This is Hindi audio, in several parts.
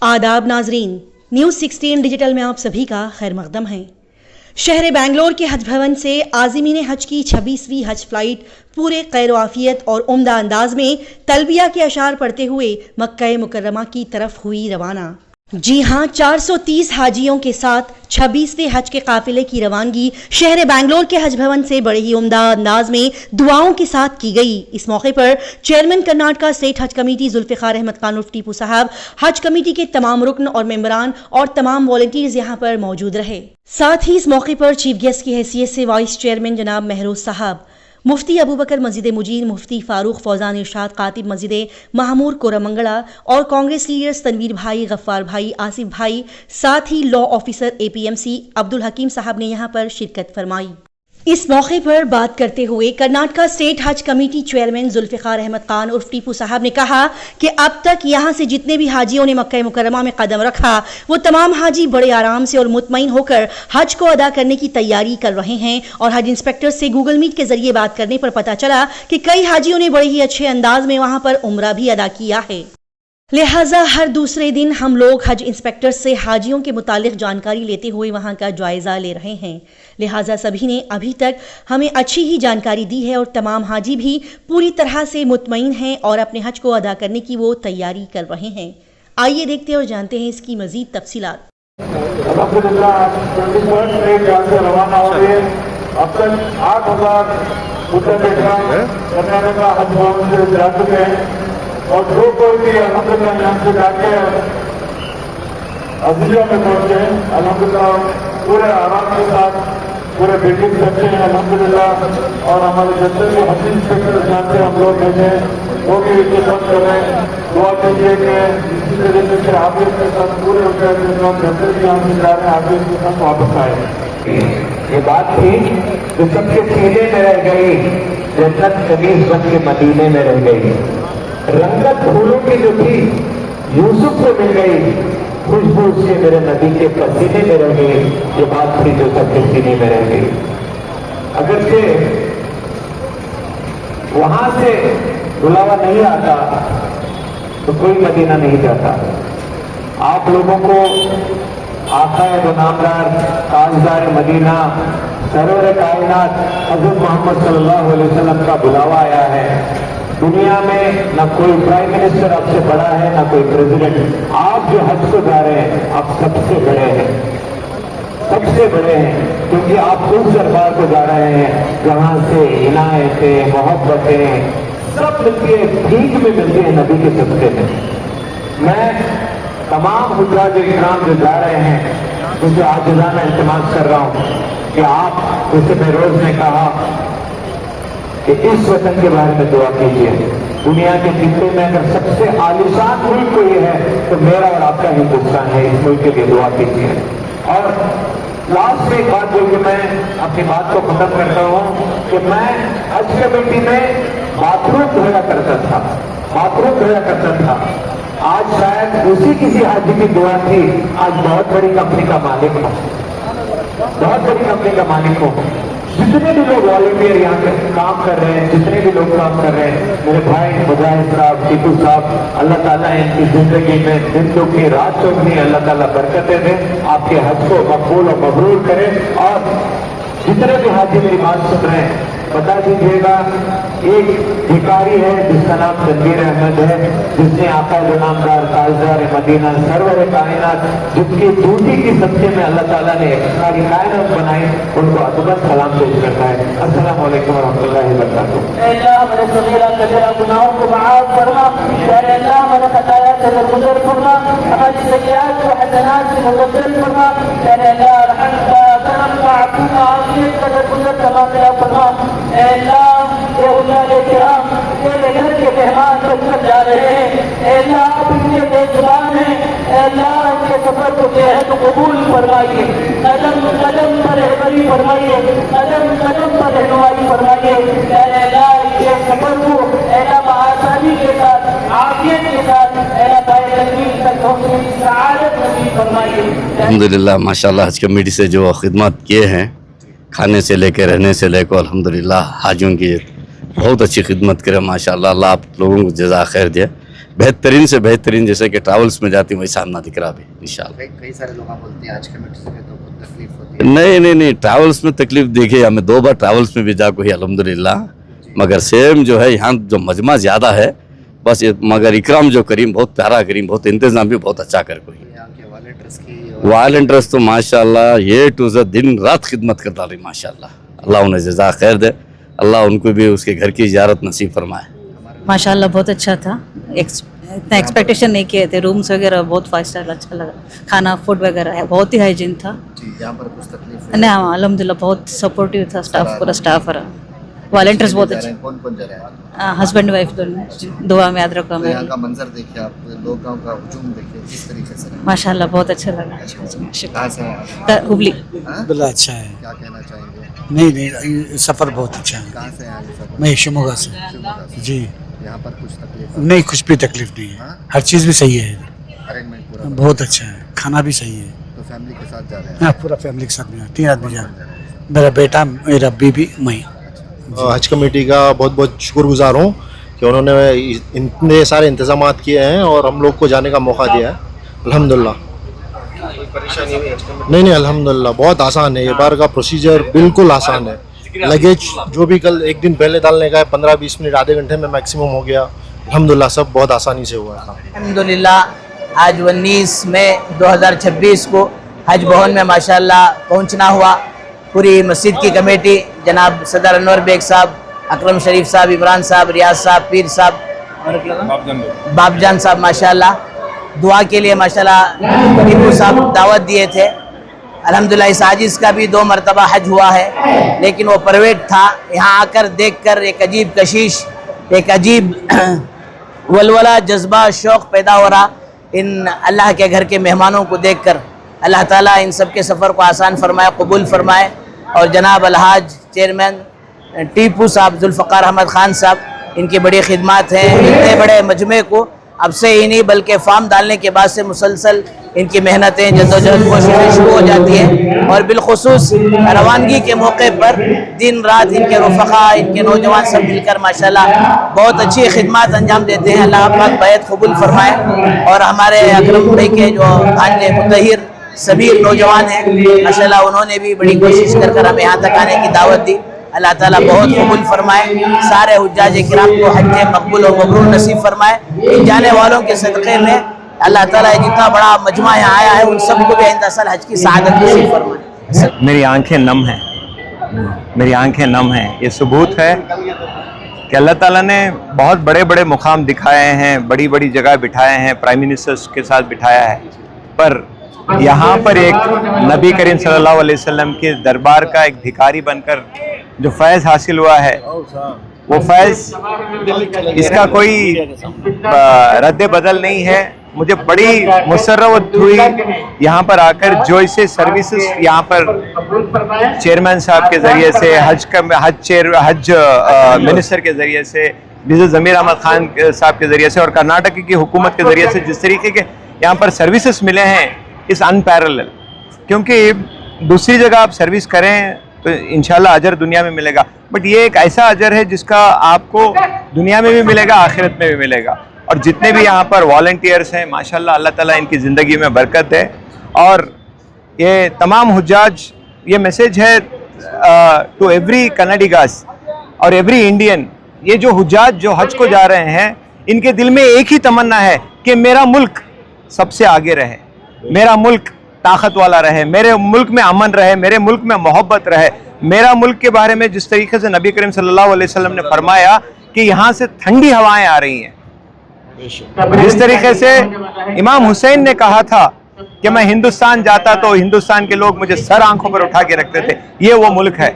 आदाब नाजरीन, न्यूज़ 16 डिजिटल में आप सभी का खैर मकदम है। शहर बेंगलोर के हज भवन से आज़मीन हज की 26वीं हज फ्लाइट पूरे खैर-ओ-आफियत और उम्दा अंदाज में तलबिया के अशार पढ़ते हुए मक्का मुकर्रमा की तरफ हुई रवाना। जी हां, 430 हाजियों के साथ 26वें हज के काफिले की रवानगी शहर बेंगलोर के हज भवन से बड़े ही उम्दा अंदाज में दुआओं के साथ की गई। इस मौके पर चेयरमैन कर्नाटका स्टेट हज कमेटी जुल्फिकार अहमद खान उर्फ टीपू साहब, हज कमेटी के तमाम रुकन और मेंबरान और तमाम वॉलंटियर्स यहां पर मौजूद रहे। साथ ही इस मौके पर चीफ गेस्ट की हैसियत से वाइस चेयरमैन जनाब महरोज साहब, मुफ्ती अबू बकर मस्जिद मुजीर, मुफ्ती फारूक फौजान इरशाद कातिब मस्जिद महामूर कोरमंगला और कांग्रेस लीडर्स तनवीर भाई, गफ्फार भाई, आसिफ भाई, साथ ही लॉ ऑफिसर APMC अब्दुल हकीम साहब ने यहां पर शिरकत फरमाई। इस मौके पर बात करते हुए कर्नाटका स्टेट हज कमेटी चेयरमैन जुल्फिकार अहमद खान उर्फ टीपू साहब ने कहा कि अब तक यहां से जितने भी हाजियों ने मक्का मुकर्रमा में कदम रखा, वो तमाम हाजी बड़े आराम से और मुतमईन होकर हज को अदा करने की तैयारी कर रहे हैं। और हज इंस्पेक्टर से गूगल मीट के जरिए बात करने पर पता चला कि कई हाजियों ने बड़े ही अच्छे अंदाज में वहां पर उम्रा भी अदा किया है। लिहाजा हर दूसरे दिन हम लोग हज इंस्पेक्टर से हाजियों के मुतालिक जानकारी लेते हुए वहां का जायजा ले रहे हैं। लिहाजा सभी ने अभी तक हमें अच्छी ही जानकारी दी है और तमाम हाजी भी पूरी तरह से मुतमईन हैं और अपने हज को अदा करने की वो तैयारी कर रहे हैं। आइए देखते और जानते हैं इसकी मजीद तफसीलात। अब तक 8,000 कर्नाटका हज भवन से जा चुके हैं और जो कोई भी अल्हम्दुलिल्लाह यहाँ से जाके अजीजा में पहुंचे अल्हम्दुलिल्लाह पूरे आराम के साथ पूरे बिल्डिंग बच्चे हैं अल्हम्दुलिल्लाह। और हमारे जितने भी हज इंस्पेक्टर यहाँ से हम लोग भेजे वो भी खिदमत कर रहे हैं। दुआ कीजिए कि इसी तरीके से आगे के साथ पूरे जैसे भी यहाँ से जा रहे हैं आगे के साथ वापस आए। ये बात थी जो सबके सीने में रह गई, जन्नत कमीज बन के मदीने में रह गई। रंगत फूलों की जो थी यूसुफ को मिल गई, खुशबू उसके मेरे नबी के पसीने में रह गई। ये बात थी जो सबके सीने में रह गई। अगरचे वहां से बुलावा नहीं आता तो कोई मदीना नहीं जाता। आप लोगों को आकाए दो नामदार ताजदार मदीना सरवर कायनात हज़रत मोहम्मद सल्लल्लाहु अलैहि वसल्लम का बुलावा आया है। दुनिया में ना कोई प्राइम मिनिस्टर आपसे बड़ा है, ना कोई प्रेसिडेंट। आप जो हज को जा रहे हैं आप सबसे बड़े हैं, सबसे बड़े हैं, क्योंकि आप उस दरबार को जा रहे हैं जहां से इनायतें, मोहब्बतें सब मिलती है, भीख में मिलती है नबी के सदक़े में। मैं तमाम हुज्जाज इकराम जो जा रहे हैं उनसे आजिज़ाना इल्तिमास कर रहा हूं कि आप, जैसे महरोज ने कहा कि इस वतन के बारे में दुआ कीजिए। दुनिया के खित्ते में अगर सबसे आलिशान मुल्क कोई है तो मेरा और आपका हिंदुस्तान है। इस मुल्क के लिए दुआ कीजिए। और लास्ट में एक बात बोल के मैं अपनी बात को खत्म करता हूं कि मैं हज कमेटी में बाथरूम धोया करता था, बाथरूम धोया करता था। आज शायद उसी किसी हाजी की दुआ थी आज बहुत बड़ी कंपनी का मालिक हो, बहुत बड़ी कंपनी का मालिक हो। जितने भी लोग वॉलंटियर यहाँ पे काम कर रहे हैं, जितने भी लोग काम कर रहे हैं, मेरे भाई मुजाहिद साहब, टीपू साहब, अल्लाह ताला इनकी जिंदगी में दिन दुखी रात चौगनी अल्लाह ताला बरकतें दे, आपके हज को मकबूल और मबरूर करे। और जितने भी हाजी मेरी बात सुन रहे हैं बता दीजिएगा, एक भिखारी है जिसका नाम तनवीर अहमद है, जिसने आका जो नामदार ताजदार मदीना सरवर कायनात, जिसकी ड्यूटी की सत्य में अल्लाह ताला ने सारी कायनात बनाई, उनको अदबन सलाम पेश करता है। अस्सलाम वालेकुम रहमतुल्लाहि व बरकातुहू। अल्लाह मेरे सगीरा कबीरा गुनाहों को माफ फरमा, अल्लाह मेरे खताया से दरगुजर फरमा, हमारी सय्यात को हसनात से मुबद्दल फरमा, अल्लाह रहम का करम का अफ़ू का आफियत का दरगुजर तमाम फरमा। अल्लाह ये उन्होंने किराम तेरे घर के मेहमान बनकर जा रहे हैं। अल्लाह आप इनके बेजुबान हैं, अल्लाह इनके सफर को बेहद कबूल फरमाइए। कदम कदम पर रहबरी फरमाइए, कदम कदम पर रहनुमाई फरमाइए। अल्लाह इनके सफर को अल्लाह आसानी के साथ, आफियत के साथ अल्लाह पाए तकमील तक पहुंचने की सआदत नसीब फरमाइए। अल्हम्दुलिल्लाह माशाल्लाह हज कमेटी से जो खिदमत किए हैं, खाने से लेकर रहने से लेकर अल्हम्दुलिल्लाह हाजियों की बहुत अच्छी खिदमत करे माशाल्लाह। अल्लाह आप लोगों को जज़ा खैर दे। बेहतरीन से बेहतरीन, जैसे कि ट्रैवल्स में जाती हूँ वैसा हमने दिख रहा अभी इंशाल्लाह। कई सारे लोग बोलते हैं आज कमेटी से तो बहुत तकलीफ होती है। नहीं, ट्रैवल्स में तकलीफ देखिए, हमें 2 बार ट्रैवल्स में भी जा कोई अल्हम्दुलिल्लाह, मगर सेम जो है यहाँ जो मजमा ज़्यादा है बस ये, मगर इकराम जो करीम बहुत प्यारा करीम, बहुत इंतज़ाम भी बहुत अच्छा कर कोई। यहाँ के वॉलंटियर्स की वॉलंटियर्स तो माशाल्लाह ये टू ज़ दिन रात खिदमत करता रही माशाल्लाह, अल्लाह उन्हें जज़ा खैर दे, अल्लाह उनको भी उसके घर की ज़ियारत नसीब फरमाए। माशाल्लाह बहुत अच्छा था, इतना एक्सपेक्टेशन नहीं किए थे। रूम्स वगैरह बहुत 5 स्टार अच्छा लगा, खाना फूड वगैरह है बहुत ही हाइजीन था। जी, यहाँ पर कुछ तकलीफ है? नहीं हाँ, अल्हम्दुलिल्लाह बहुत सपोर्टिव था स्टाफ, पूरा स्टाफ रहा, वॉलंटियर्स बहुत अच्छे। कौन कौन जा रहा है? हस्बैंड वाइफ दोनों दुआ में याद रखो तो यहाँ हमें। का मंजर देखिए आप, लोगों का हुजूम देखिए किस तरीके से है। माशाल्लाह बहुत अच्छा लगा। कहाँ से हैं आप? हुबली। हाँ? बड़ा अच्छा है। क्या कहना चाहेंगे? नहीं, सफ़र बहुत अच्छा है। कहाँ से हैं आप सब? मैं शिमोगा से। शिवमोगा से। जी, यहाँ पर कुछ तकलीफ नहीं कुछ भी तकलीफ नहीं है, हाँ? हर चीज़ भी सही है, अरेंजमेंट पूरा? बहुत अच्छा है, खाना भी सही है। तो फैमिली के साथ जा रहे हैं? हाँ, पूरा फैमिली के साथ में 3 आदमी जा रहे हैं, मेरा बेटा, मेरा बीबी, मैं। हज कमेटी का बहुत बहुत शुक्रगुजार हूँ कि उन्होंने इतने सारे इंतजाम किए हैं और हम लोग को जाने का मौका दिया है, अल्हम्दुलिल्लाह। नहीं, अल्हम्दुलिल्लाह बहुत आसान है, ये बार का प्रोसीजर बिल्कुल आसान है। लगेज जो भी कल एक दिन पहले डालने का है 15-20 मिनट आधे घंटे में मैक्सिमम हो गया, अल्हम्दुलिल्लाह सब बहुत आसानी से हुआ है। अल्हम्दुलिल्लाह आज 19 मई 2026 को हज भवन में माशाल्लाह पहुंचना हुआ। पूरी मस्जिद की कमेटी जनाब सदर अनवर बेग साहब, अकरम शरीफ साहब, इमरान साहब, रियाज साहब, पीर साहब और बाबजान साहब माशाल्लाह दुआ के लिए माशाल्लाह टीपू साहब दावत दिए थे। अल्हम्दुलिल्लाह इस आजिज़ का भी 2 मरतबा हज हुआ है, लेकिन वो प्राइवेट था। यहाँ आकर देखकर एक अजीब कशिश, एक अजीब वलवला, जज्बा, शौक़ पैदा हो रहा इन अल्लाह के घर के मेहमानों को देखकर। अल्लाह ताला इन सब के सफ़र को आसान फरमाए, कबूल फरमाए। और जनाब अलहाज चेयरमैन टीपू साहब, जुल्फ़कार अहमद ख़ान साहब, इनकी बड़ी खिदमत हैं। इतने बड़े मजमे को अब से ही नहीं बल्कि फार्म डालने के बाद से मुसलसल इनकी मेहनतें, जद्दोजहद, कोशिशें शुरू हो जाती हैं। और बिलखुसूस रवानगी के मौके पर दिन रात इनके रुफ़क़ा, इनके नौजवान सब मिलकर माशाल्लाह बहुत अच्छी खिदमत अंजाम देते हैं। अल्लाह पाक बैत कबूल फरमाए। और हमारे अकरम भाई के जो भांजे मुतहिर सबीर नौजवान हैं माशाल्लाह, उन्होंने भी बड़ी कोशिश कर हमें यहाँ तक आने की दावत दी। अल्लाह ताला बहुत कबूल फरमाए, सारे हुज्जाज किराम को हज मकबूल और मबरूर नसीब फरमाए। इन जाने वालों के सदक़े में अल्लाह ताला जितना बड़ा मजमा यहाँ आया है उन सबको भी आइंदा साल हज की सआदत नसीब फरमाए। मेरी आंखें नम हैं, मेरी आंखें नम हैं। ये सबूत है कि अल्लाह ताला ने बहुत बड़े बड़े मुकाम दिखाए हैं, बड़ी बड़ी जगह बिठाए हैं, प्राइम मिनिस्टर्स के साथ बिठाया है, पर यहाँ पर एक नबी करीम सल्लल्लाहु अलैहि वसल्लम के दरबार का एक भिखारी बनकर जो फैज़ हासिल हुआ है, वो फैज़ इसका कोई रद्द बदल नहीं है। मुझे बड़ी मुसर्रत हुई यहाँ पर आकर, जो इसे सर्विसेज यहाँ पर चेयरमैन साहब के ज़रिए से, हज मिनिस्टर के ज़रिए से, मिर्ज़ा ज़मीर अहमद ख़ान साहब के ज़रिए से और कर्नाटक की हुकूमत के ज़रिए से जिस तरीके के यहाँ पर सर्विसेज मिले हैं, इस अनपैरेलल। क्योंकि दूसरी जगह आप सर्विस करें तो इंशाल्लाह अजर दुनिया में मिलेगा, बट ये एक ऐसा अजर है जिसका आपको दुनिया में भी मिलेगा, आखिरत में भी मिलेगा। और जितने भी यहाँ पर वॉलंटियर्स हैं माशाल्लाह, अल्लाह ताला इनकी ज़िंदगी में बरकत है। और ये तमाम हुज्जाज, ये मैसेज है टू एवरी कनाडिगास और एवरी इंडियन, ये जो हुज्जाज जो हज को जा रहे हैं, इनके दिल में एक ही तमन्ना है कि मेरा मुल्क सबसे आगे रहे, मेरा मुल्क ताकत वाला रहे, मेरे मुल्क में अमन रहे, मेरे मुल्क में मोहब्बत रहे। मेरा मुल्क के बारे में जिस तरीके से नबी करीम सल्लल्लाहु अलैहि वसल्लम ने फरमाया कि यहाँ से ठंडी हवाएं आ रही हैं, जिस तरीके से इमाम हुसैन ने कहा था कि मैं हिंदुस्तान जाता तो हिंदुस्तान के लोग मुझे सर आंखों पर उठा के रखते थे, ये वो मुल्क है।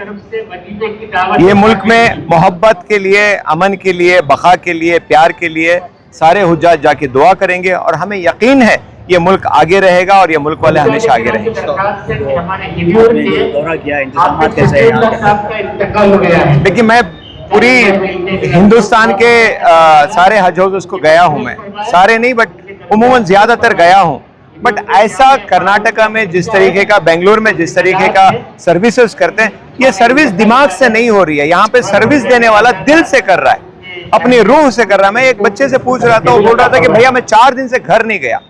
ये मुल्क में मोहब्बत के लिए, अमन के लिए, बका के लिए, प्यार के लिए सारे हुज्जाज जाके दुआ करेंगे और हमें यकीन है ये मुल्क आगे रहेगा और ये मुल्क वाले हमेशा आगे रहेंगे। देखिए, मैं पूरी हिंदुस्तान के सारे हज हाउस को गया हूँ, मैं सारे नहीं बट उमूमन ज़्यादातर गया हूँ। बट ऐसा कर्नाटका में जिस तरीके का, बेंगलुरु में जिस तरीके का सर्विसेज करते हैं, ये सर्विस दिमाग से नहीं हो रही है, यहाँ पे सर्विस देने वाला दिल से कर रहा है। अपनी रूह से कर रहा। मैं एक बच्चे से पूछ रहा था, वो बोल रहा था कि भैया मैं 4 दिन से घर नहीं गया।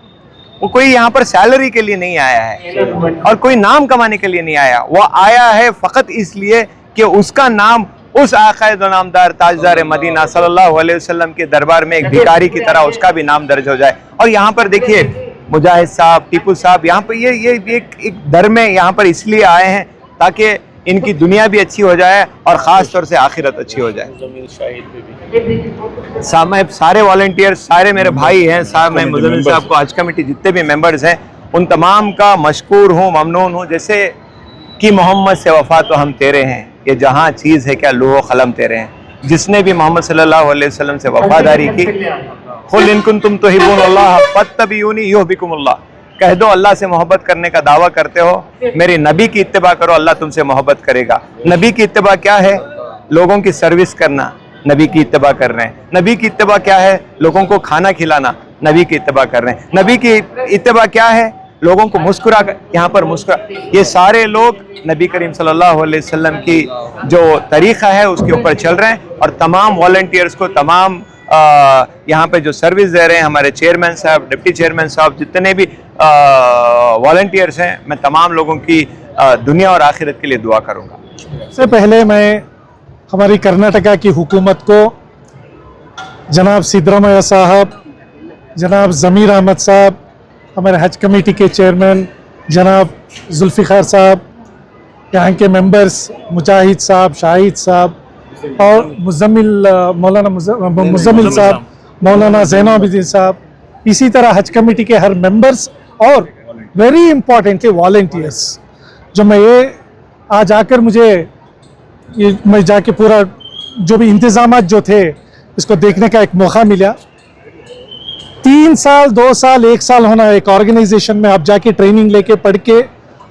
वो कोई यहाँ पर सैलरी के लिए नहीं आया है और कोई नाम कमाने के लिए नहीं आया, वो आया है फकत इसलिए कि उसका नाम उस आक़ाए दो नामदार ताजदार मदीना सल्लल्लाहु अलैहि वसल्लम के दरबार में एक भिखारी की तरह उसका भी नाम दर्ज हो जाए। और यहाँ पर देखिए मुजाहिद साहब, टीपू साहब, यहाँ पर ये एक दर में यहाँ पर इसलिए आए हैं ताकि इनकी दुनिया भी अच्छी हो जाए और ख़ास तौर से आखिरत अच्छी हो जाए। मैं सारे वॉलंटियर, सारे मेरे भाई हैं, साहब मैं मुज़म्मिल साहब को, हज कमेटी जितने भी मेंबर्स हैं, उन तमाम का मशकूर हूँ, ममनून हूँ। जैसे कि मोहम्मद से वफ़ा तो हम तेरे हैं, ये जहाँ चीज़ है क्या लूह क़लम तेरे हैं। जिसने भी मोहम्मद सल्लल्लाहु अलैहि वसल्लम से वफ़ादारी की, कुल इन कुंतुम तुहिब्बूनल्लाह फत्तबिऊनी युहब्बिकुमुल्लाह, कह दो अल्लाह से मोहब्बत करने का दावा करते हो, मेरे नबी की इत्तिबा करो, अल्लाह तुमसे मोहब्बत करेगा। नबी की इत्तिबा क्या है? लोगों की सर्विस करना, नबी की इत्तिबा कर रहे हैं। नबी की इत्तिबा क्या है? लोगों को खाना खिलाना, नबी की इत्तिबा कर रहे हैं। नबी की इत्तिबा क्या है? लोगों को मुस्कुरा कर, यहाँ पर मुस्कुरा, ये सारे लोग नबी करीम सल्लल्लाहु अलैहि वसल्लम की जो तरीक़ा है उसके ऊपर चल रहे हैं। और तमाम वॉलंटियर्स को, तमाम यहाँ पे जो सर्विस दे रहे हैं, हमारे चेयरमैन साहब, डिप्टी चेयरमैन साहब, जितने भी वॉलंटियर्स हैं, मैं तमाम लोगों की दुनिया और आखिरत के लिए दुआ करूँगा। सबसे पहले मैं हमारी कर्नाटका की हुकूमत को, जनाब सिद्धरामैया साहब, जनाब ज़मीर अहमद साहब, हमारे हज कमेटी के चेयरमैन जनाब जुल्फ़िकार साहब, यहाँ के मेंबर्स मुजाहिद साहब, शाहिद साहब और मौलाना मुज़म्मिल साहब, मौलाना ज़ैनुल साहब, इसी तरह हज कमेटी के हर मेंबर्स और वेरी इंपॉर्टेंटली वॉलंटियर्स, जो मैं ये आज आकर मैं जाके पूरा जो भी इंतज़ामात जो थे इसको देखने का एक मौका मिला। 3 साल, 2 साल, 1 साल होना एक ऑर्गेनाइजेशन में आप जाके ट्रेनिंग लेके पढ़ के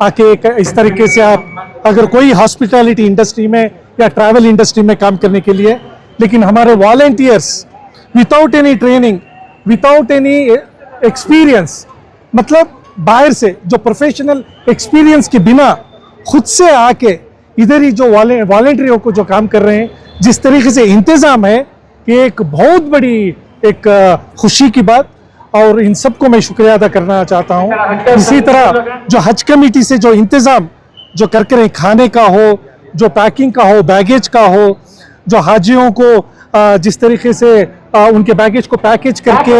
आके इस तरीके से आप अगर कोई हॉस्पिटैलिटी इंडस्ट्री में या ट्रैवल इंडस्ट्री में काम करने के लिए, लेकिन हमारे volunteers without any training, without any experience, मतलब बाहर से जो प्रोफेशनल एक्सपीरियंस के बिना खुद से आके इधर ही जो वॉलंटियरों को जो काम कर रहे हैं, जिस तरीके से इंतज़ाम है कि एक बहुत बड़ी एक खुशी की बात, और इन सबको मैं शुक्रिया अदा करना चाहता हूँ। इसी तरह जो हज कमेटी से जो इंतज़ाम जो कर रहे, खाने का हो, जो पैकिंग का हो, बैगेज का हो, जो हाजियों को जिस तरीके से उनके बैगेज को पैकेज करके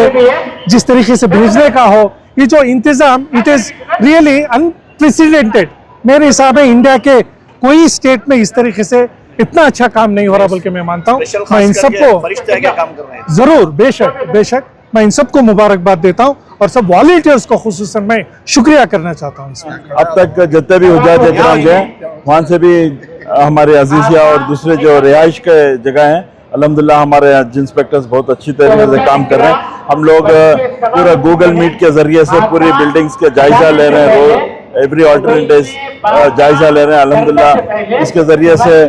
जिस तरीके से भेजने का हो, ये जो इंतज़ाम, इट इज़ रियली अनप्रेसिडेंटेड। मेरे हिसाब में इंडिया के कोई स्टेट में इस तरीके से इतना अच्छा काम नहीं हो रहा, बल्कि मैं मानता हूँ मैं इन सबको ज़रूर बेशक मैं इन सबको मुबारकबाद देता हूँ और सब वॉलंटियर्स को खुसूसन मैं शुक्रिया करना चाहता हूँ। इसमें अब तक जितने भी हुज्जाज इकराम गए, वहाँ से भी हमारे अजीज़िया और दूसरे जो रिहाइश के जगह हैं, अल्हम्दुलिल्लाह हमारे हज इंस्पेक्टर्स बहुत अच्छी तरीके से काम कर रहे हैं। हम लोग पूरा गूगल मीट के ज़रिए से पूरी बिल्डिंग्स के जायजा ले रहे हैं, एवरी ऑल्टरनेट डेज जायजा ले रहे हैं। अल्हम्दुलिल्लाह इसके ज़रिए से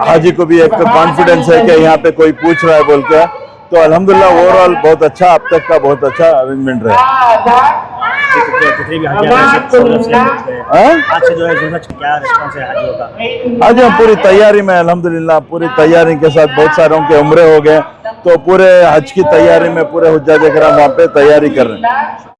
हाजी को भी एक कॉन्फिडेंस है कि यहाँ पे कोई पूछ रहा है बोल के, तो अल्हम्दुलिल्लाह ओवरऑल बहुत अच्छा, अब तक का बहुत अच्छा अरेंजमेंट रहा। आज हम पूरी तैयारी में, अल्हम्दुलिल्लाह पूरी तैयारी के साथ, बहुत सारों के उम्रे हो गए, तो पूरे हज की तैयारी में पूरे हुज्जाज इकराम वहाँ पे तैयारी कर रहे हैं।